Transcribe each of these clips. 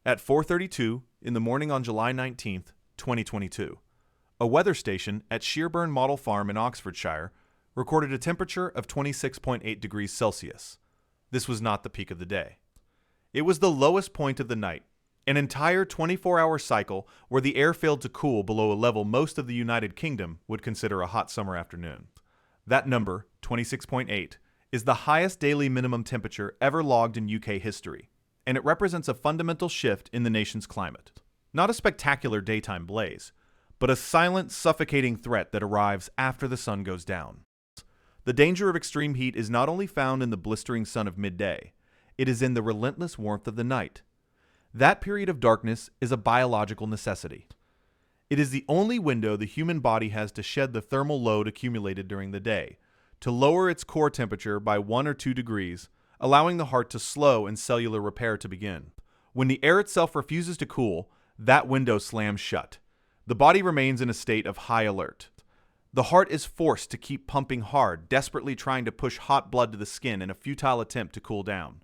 At 4:32 in the morning on July 19th, 2022, a weather station at Shearburn Model Farm in Oxfordshire recorded a temperature of 26.8 degrees Celsius. This was not the peak of the day. It was the lowest point of the night, an entire 24-hour cycle where the air failed to cool below a level most of the United Kingdom would consider a hot summer afternoon. That number, 26.8, is the highest daily minimum temperature ever logged in UK history, and it represents a fundamental shift in the nation's climate. Not a spectacular daytime blaze, but a silent, suffocating threat that arrives after the sun goes down. The danger of extreme heat is not only found in the blistering sun of midday, it is in the relentless warmth of the night. That period of darkness is a biological necessity. It is the only window the human body has to shed the thermal load accumulated during the day, to lower its core temperature by 1 or 2 degrees, allowing the heart to slow and cellular repair to begin. When the air itself refuses to cool, that window slams shut. The body remains in a state of high alert. The heart is forced to keep pumping hard, desperately trying to push hot blood to the skin in a futile attempt to cool down.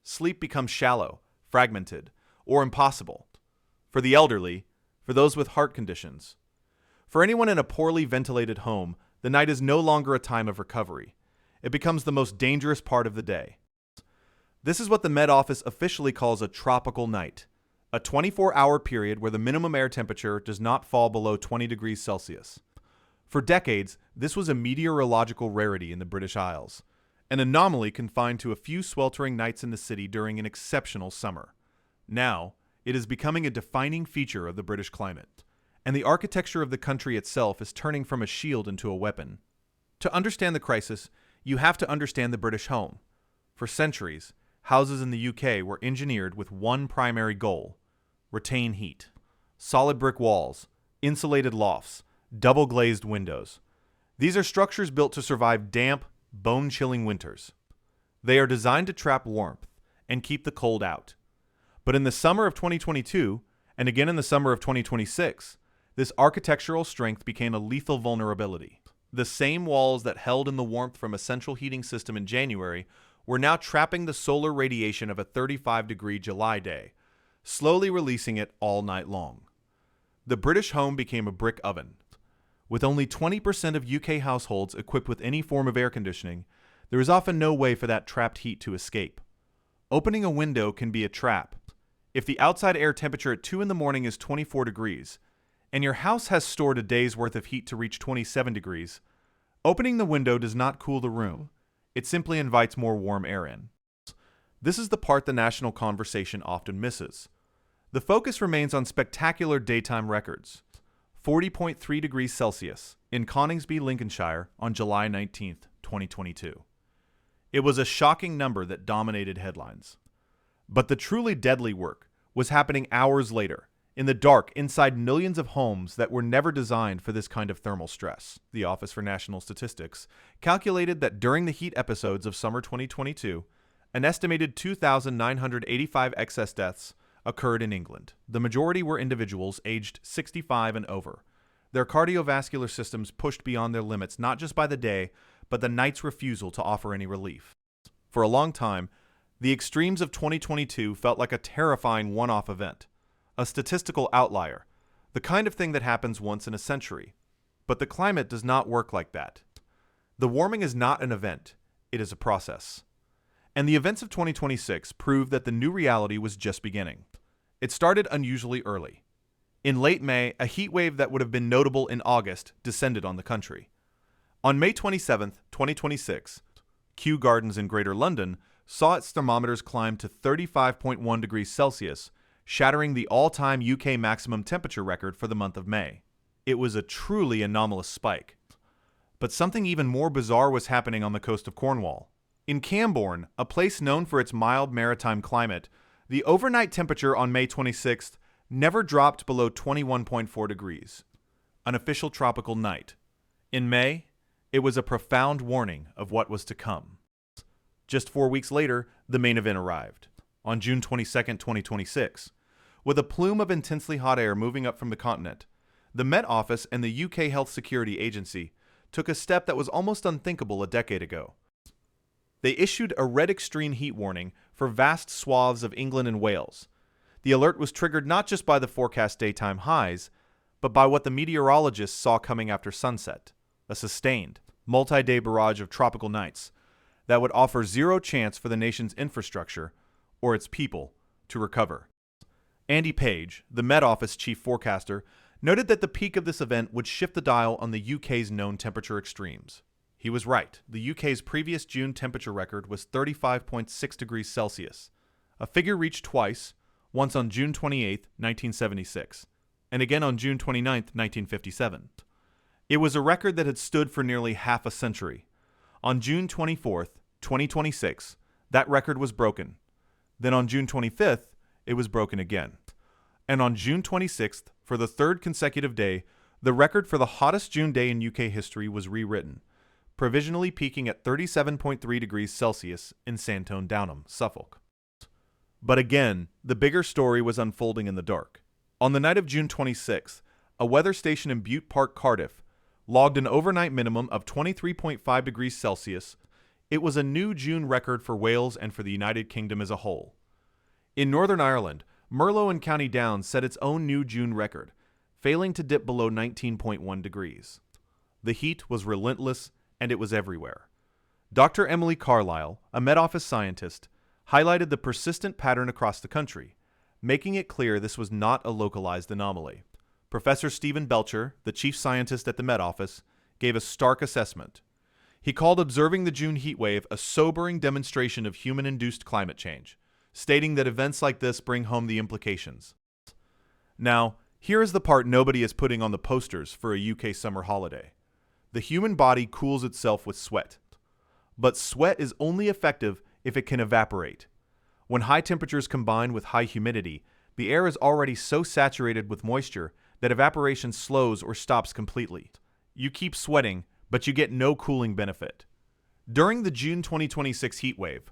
Sleep becomes shallow, fragmented, or impossible. For the elderly, for those with heart conditions. For anyone in a poorly ventilated home, the night is no longer a time of recovery. It becomes the most dangerous part of the day. This is what the Met Office officially calls a tropical night, a 24-hour period where the minimum air temperature does not fall below 20 degrees Celsius. For decades, this was a meteorological rarity in the British Isles, an anomaly confined to a few sweltering nights in the city during an exceptional summer. Now, it is becoming a defining feature of the British climate, and the architecture of the country itself is turning from a shield into a weapon. To understand the crisis, you have to understand the British home. For centuries, houses in the UK were engineered with one primary goal: retain heat. Solid brick walls, insulated lofts, double-glazed windows. These are structures built to survive damp, bone-chilling winters. They are designed to trap warmth and keep the cold out. But in the summer of 2022, and again in the summer of 2026, this architectural strength became a lethal vulnerability. The same walls that held in the warmth from a central heating system in January were now trapping the solar radiation of a 35-degree July day, slowly releasing it all night long. The British home became a brick oven. With only 20% of UK households equipped with any form of air conditioning, there is often no way for that trapped heat to escape. Opening a window can be a trap. If the outside air temperature at 2 in the morning is 24 degrees, and your house has stored a day's worth of heat to reach 27 degrees, opening the window does not cool the room. It simply invites more warm air in. This is the part the national conversation often misses. The focus remains on spectacular daytime records. 40.3 degrees Celsius in Coningsby, Lincolnshire on July 19th, 2022. It was a shocking number that dominated headlines. But the truly deadly work was happening hours later, in the dark inside millions of homes that were never designed for this kind of thermal stress. The Office for National Statistics calculated that during the heat episodes of summer 2022, an estimated 2,985 excess deaths occurred in England. The majority were individuals aged 65 and over, their cardiovascular systems pushed beyond their limits not just by the day, but the night's refusal to offer any relief. For a long time, the extremes of 2022 felt like a terrifying one-off event, a statistical outlier, the kind of thing that happens once in a century. But the climate does not work like that. The warming is not an event, it is a process. And the events of 2026 prove that the new reality was just beginning. It started unusually early. In late May, a heat wave that would have been notable in August descended on the country. On May 27, 2026, Kew Gardens in Greater London saw its thermometers climb to 35.1 degrees Celsius, shattering the all-time UK maximum temperature record for the month of May. It was a truly anomalous spike. But something even more bizarre was happening on the coast of Cornwall. In Cambourne, a place known for its mild maritime climate, the overnight temperature on May 26th never dropped below 21.4 degrees. An official tropical night. In May, it was a profound warning of what was to come. Just 4 weeks later, the main event arrived. On June 22, 2026, with a plume of intensely hot air moving up from the continent, the Met Office and the UK Health Security Agency took a step that was almost unthinkable a decade ago. They issued a red extreme heat warning for vast swaths of England and Wales. The alert was triggered not just by the forecast daytime highs, but by what the meteorologists saw coming after sunset, a sustained, multi-day barrage of tropical nights that would offer zero chance for the nation's infrastructure or its people to recover. Andy Page, the Met Office chief forecaster, noted that the peak of this event would shift the dial on the UK's known temperature extremes. He was right. The UK's previous June temperature record was 35.6 degrees Celsius, a figure reached twice, once on June 28, 1976, and again on June 29, 1957. It was a record that had stood for nearly half a century. On June 24, 2026, that record was broken. Then on June 25th, it was broken again. And on June 26th, for the third consecutive day, the record for the hottest June day in UK history was rewritten, provisionally peaking at 37.3 degrees Celsius in Sandstone Downham, Suffolk. But again, the bigger story was unfolding in the dark. On the night of June 26th, a weather station in Butte Park, Cardiff, logged an overnight minimum of 23.5 degrees Celsius. It was a new June record for Wales and for the United Kingdom as a whole. In Northern Ireland, Merlo and County Down set its own new June record, failing to dip below 19.1 degrees. The heat was relentless, and it was everywhere. Dr. Emily Carlisle, a Met Office scientist, highlighted the persistent pattern across the country, making it clear this was not a localized anomaly. Professor Stephen Belcher, the chief scientist at the Met Office, gave a stark assessment. He called observing the June heatwave a sobering demonstration of human-induced climate change, stating that events like this bring home the implications. Now, here is the part nobody is putting on the posters for a UK summer holiday. The human body cools itself with sweat. But sweat is only effective if it can evaporate. When high temperatures combine with high humidity, the air is already so saturated with moisture that evaporation slows or stops completely. You keep sweating, but you get no cooling benefit. During the June 2026 heatwave,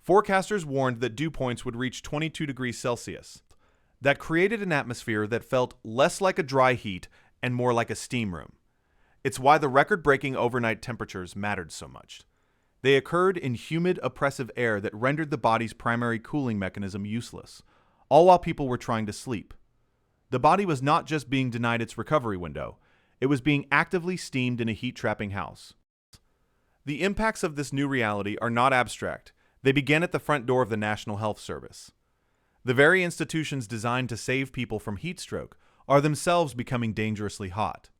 forecasters warned that dew points would reach 22 degrees Celsius. That created an atmosphere that felt less like a dry heat and more like a steam room. It's why the record-breaking overnight temperatures mattered so much. They occurred in humid, oppressive air that rendered the body's primary cooling mechanism useless, all while people were trying to sleep. The body was not just being denied its recovery window, it was being actively steamed in a heat-trapping house. The impacts of this new reality are not abstract. They began at the front door of the National Health Service. The very institutions designed to save people from heat stroke are themselves becoming dangerously hot.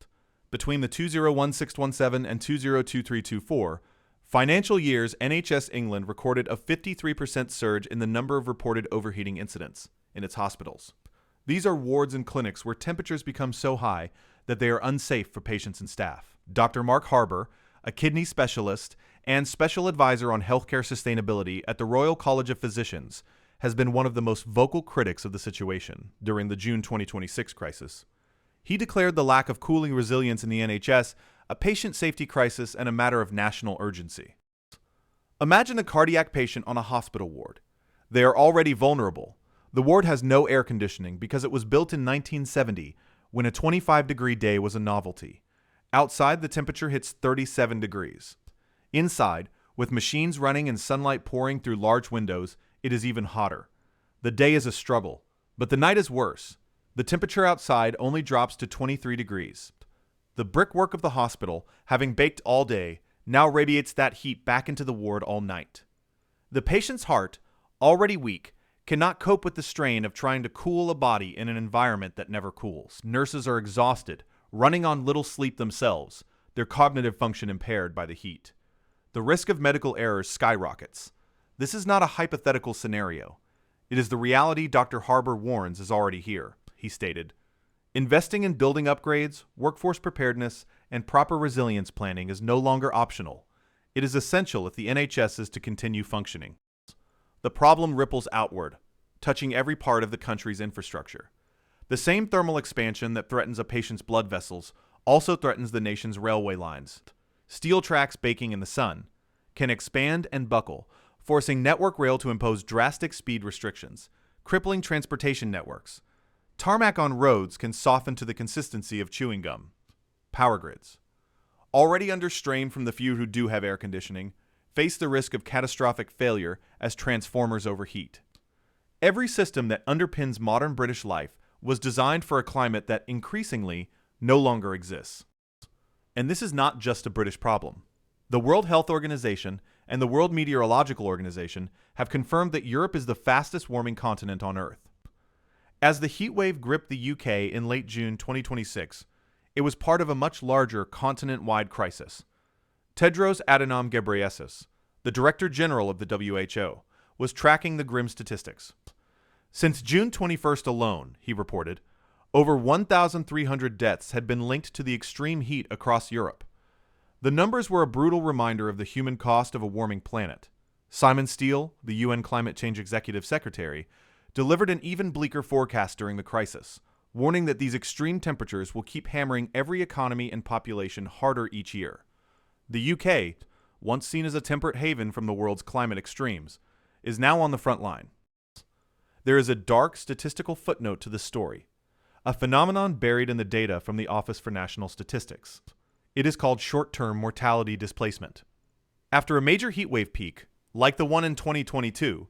Between the 201617 and 202324 financial years, NHS England recorded a 53% surge in the number of reported overheating incidents in its hospitals. These are wards and clinics where temperatures become so high that they are unsafe for patients and staff. Dr. Mark Harbour, a kidney specialist and special advisor on healthcare sustainability at the Royal College of Physicians, has been one of the most vocal critics of the situation during the June 2026 crisis. He declared the lack of cooling resilience in the NHS a patient safety crisis and a matter of national urgency. Imagine a cardiac patient on a hospital ward. They are already vulnerable. The ward has no air conditioning because it was built in 1970 when a 25-degree day was a novelty. Outside, the temperature hits 37 degrees. Inside, with machines running and sunlight pouring through large windows, it is even hotter. The day is a struggle, but the night is worse. The temperature outside only drops to 23 degrees. The brickwork of the hospital, having baked all day, now radiates that heat back into the ward all night. The patient's heart, already weak, cannot cope with the strain of trying to cool a body in an environment that never cools. Nurses are exhausted, running on little sleep themselves, their cognitive function impaired by the heat. The risk of medical errors skyrockets. This is not a hypothetical scenario. It is the reality Dr. Harbour warns is already here, he stated. Investing in building upgrades, workforce preparedness, and proper resilience planning is no longer optional. It is essential if the NHS is to continue functioning. The problem ripples outward, touching every part of the country's infrastructure. The same thermal expansion that threatens a patient's blood vessels also threatens the nation's railway lines. Steel tracks baking in the sun can expand and buckle, forcing Network Rail to impose drastic speed restrictions, crippling transportation networks. Tarmac on roads can soften to the consistency of chewing gum. Power grids, already under strain from the few who do have air conditioning, face the risk of catastrophic failure as transformers overheat. Every system that underpins modern British life was designed for a climate that increasingly no longer exists. And this is not just a British problem. The World Health Organization and the World Meteorological Organization have confirmed that Europe is the fastest warming continent on Earth. As the heatwave gripped the UK in late June 2026, it was part of a much larger continent-wide crisis. Tedros Adhanom Ghebreyesus, the Director General of the WHO, was tracking the grim statistics. Since June 21st alone, he reported, over 1,300 deaths had been linked to the extreme heat across Europe. The numbers were a brutal reminder of the human cost of a warming planet. Simon Steele, the UN Climate Change Executive Secretary, delivered an even bleaker forecast during the crisis, warning that these extreme temperatures will keep hammering every economy and population harder each year. The UK, once seen as a temperate haven from the world's climate extremes, is now on the front line. There is a dark statistical footnote to this story, a phenomenon buried in the data from the Office for National Statistics. It is called short-term mortality displacement. After a major heatwave peak, like the one in 2022,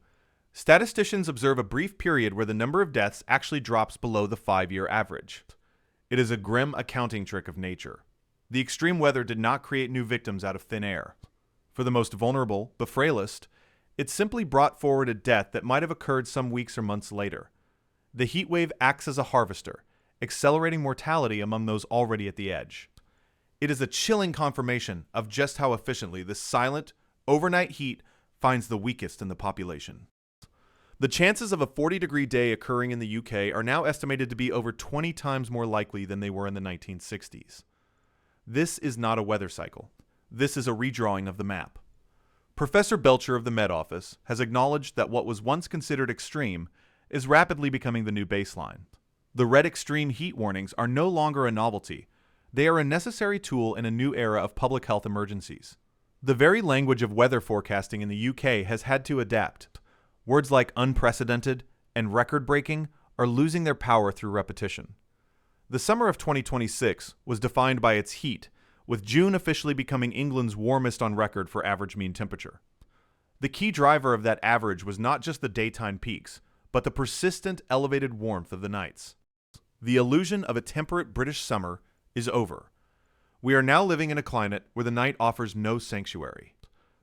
statisticians observe a brief period where the number of deaths actually drops below the 5-year average. It is a grim accounting trick of nature. The extreme weather did not create new victims out of thin air. For the most vulnerable, the frailest, it simply brought forward a death that might have occurred some weeks or months later. The heatwave acts as a harvester, accelerating mortality among those already at the edge. It is a chilling confirmation of just how efficiently this silent, overnight heat finds the weakest in the population. The chances of a 40-degree day occurring in the UK are now estimated to be over 20 times more likely than they were in the 1960s. This is not a weather cycle. This is a redrawing of the map. Professor Belcher of the Met Office has acknowledged that what was once considered extreme is rapidly becoming the new baseline. The red extreme heat warnings are no longer a novelty. They are a necessary tool in a new era of public health emergencies. The very language of weather forecasting in the UK has had to adapt. Words like unprecedented and record-breaking are losing their power through repetition. The summer of 2026 was defined by its heat, with June officially becoming England's warmest on record for average mean temperature. The key driver of that average was not just the daytime peaks, but the persistent elevated warmth of the nights. The illusion of a temperate British summer is over. We are now living in a climate where the night offers no sanctuary,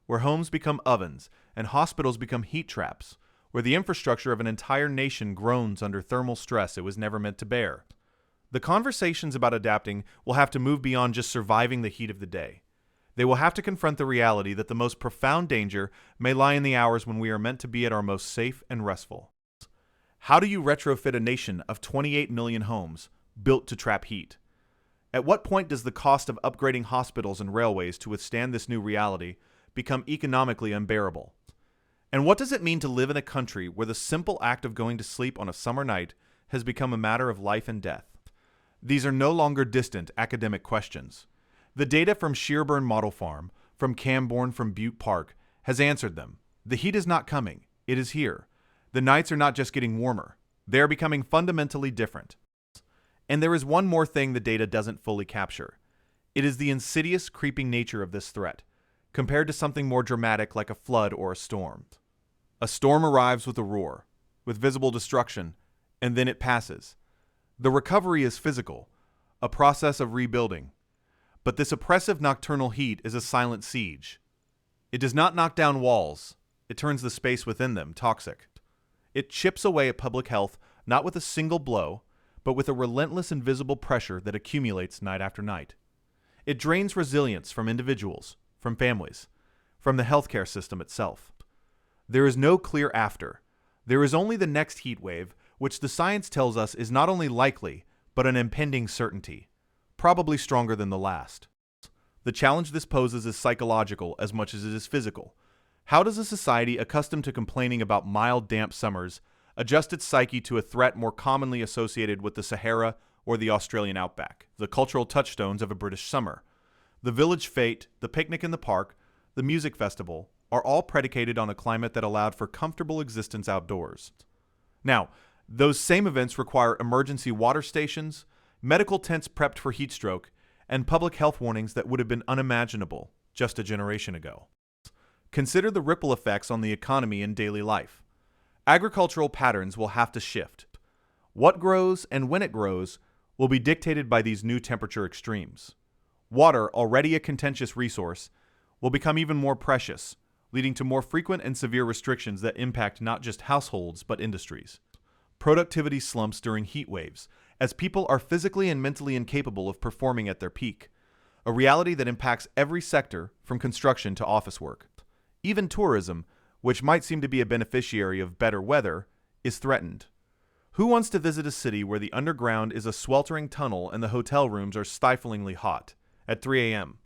where homes become ovens and hospitals become heat traps, where the infrastructure of an entire nation groans under thermal stress it was never meant to bear. The conversations about adapting will have to move beyond just surviving the heat of the day. They will have to confront the reality that the most profound danger may lie in the hours when we are meant to be at our most safe and restful. How do you retrofit a nation of 28 million homes built to trap heat? At what point does the cost of upgrading hospitals and railways to withstand this new reality become economically unbearable? And what does it mean to live in a country where the simple act of going to sleep on a summer night has become a matter of life and death? These are no longer distant academic questions. The data from Shearburn Model Farm, from Camborne, from Butte Park, has answered them. The heat is not coming. It is here. The nights are not just getting warmer. They are becoming fundamentally different. And there is one more thing the data doesn't fully capture. It is the insidious, creeping nature of this threat, compared to something more dramatic like a flood or a storm. A storm arrives with a roar, with visible destruction, and then it passes. The recovery is physical, a process of rebuilding. But this oppressive nocturnal heat is a silent siege. It does not knock down walls. It turns the space within them toxic. It chips away at public health not with a single blow, but with a relentless invisible pressure that accumulates night after night. It drains resilience from individuals, from families, from the healthcare system itself. There is no clear after. There is only the next heat wave, which the science tells us is not only likely, but an impending certainty, probably stronger than the last. The challenge this poses is psychological as much as it is physical. How does a society accustomed to complaining about mild, damp summers adjust its psyche to a threat more commonly associated with the Sahara or the Australian outback, the cultural touchstones of a British summer? The village fete, the picnic in the park, the music festival are all predicated on a climate that allowed for comfortable existence outdoors. Now, those same events require emergency water stations, medical tents prepped for heat stroke, and public health warnings that would have been unimaginable just a generation ago. Consider the ripple effects on the economy and daily life. Agricultural patterns will have to shift. What grows and when it grows will be dictated by these new temperature extremes. Water, already a contentious resource, will become even more precious, leading to more frequent and severe restrictions that impact not just households but industries. Productivity slumps during heat waves, as people are physically and mentally incapable of performing at their peak, a reality that impacts every sector from construction to office work. Even tourism, which might seem to be a beneficiary of better weather, is threatened. Who wants to visit a city where the underground is a sweltering tunnel and the hotel rooms are stiflingly hot at 3 a.m.?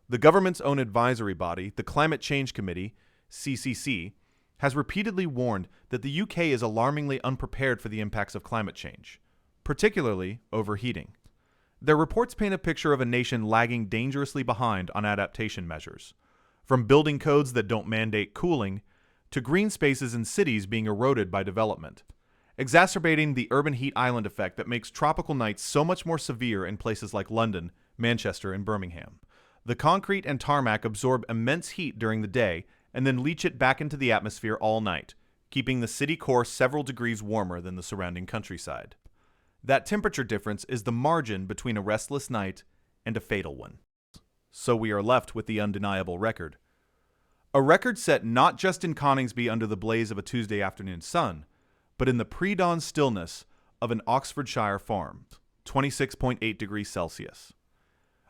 The government's own advisory body, the Climate Change Committee, CCC, has repeatedly warned that the UK is alarmingly unprepared for the impacts of climate change, particularly overheating. Their reports paint a picture of a nation lagging dangerously behind on adaptation measures, from building codes that don't mandate cooling to green spaces in cities being eroded by development, exacerbating the urban heat island effect that makes tropical nights so much more severe in places like London, Manchester, and Birmingham. The concrete and tarmac absorb immense heat during the day and then leach it back into the atmosphere all night, keeping the city core several degrees warmer than the surrounding countryside. That temperature difference is the margin between a restless night and a fatal one. So we are left with the undeniable record. A record set not just in Coningsby under the blaze of a Tuesday afternoon sun, but in the pre-dawn stillness of an Oxfordshire farm, 26.8 degrees Celsius.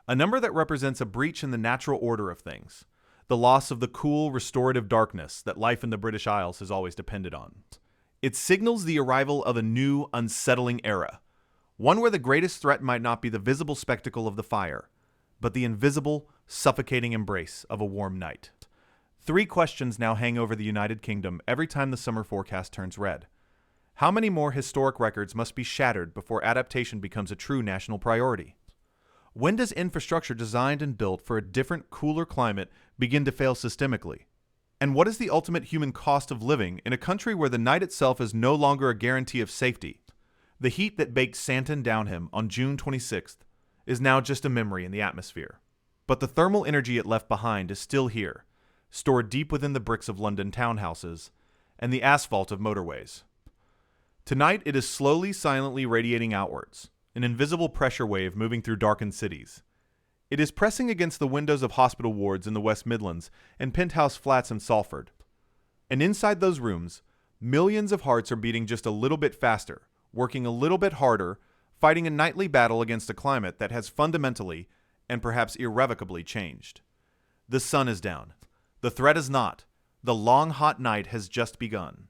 A number that represents a breach in the natural order of things, the loss of the cool, restorative darkness that life in the British Isles has always depended on. It signals the arrival of a new, unsettling era, one where the greatest threat might not be the visible spectacle of the fire, but the invisible, suffocating embrace of a warm night. 3 questions now hang over the United Kingdom every time the summer forecast turns red. How many more historic records must be shattered before adaptation becomes a true national priority? When does infrastructure designed and built for a different, cooler climate begin to fail systemically? And what is the ultimate human cost of living in a country where the night itself is no longer a guarantee of safety? The heat that baked Santon Downham on June 26th is now just a memory in the atmosphere. But the thermal energy it left behind is still here, stored deep within the bricks of London townhouses and the asphalt of motorways. Tonight it is slowly, silently radiating outwards, an invisible pressure wave moving through darkened cities. It is pressing against the windows of hospital wards in the West Midlands and penthouse flats in Salford. And inside those rooms, millions of hearts are beating just a little bit faster, working a little bit harder, fighting a nightly battle against a climate that has fundamentally and perhaps irrevocably changed. The sun is down. The threat is not. The long, hot night has just begun.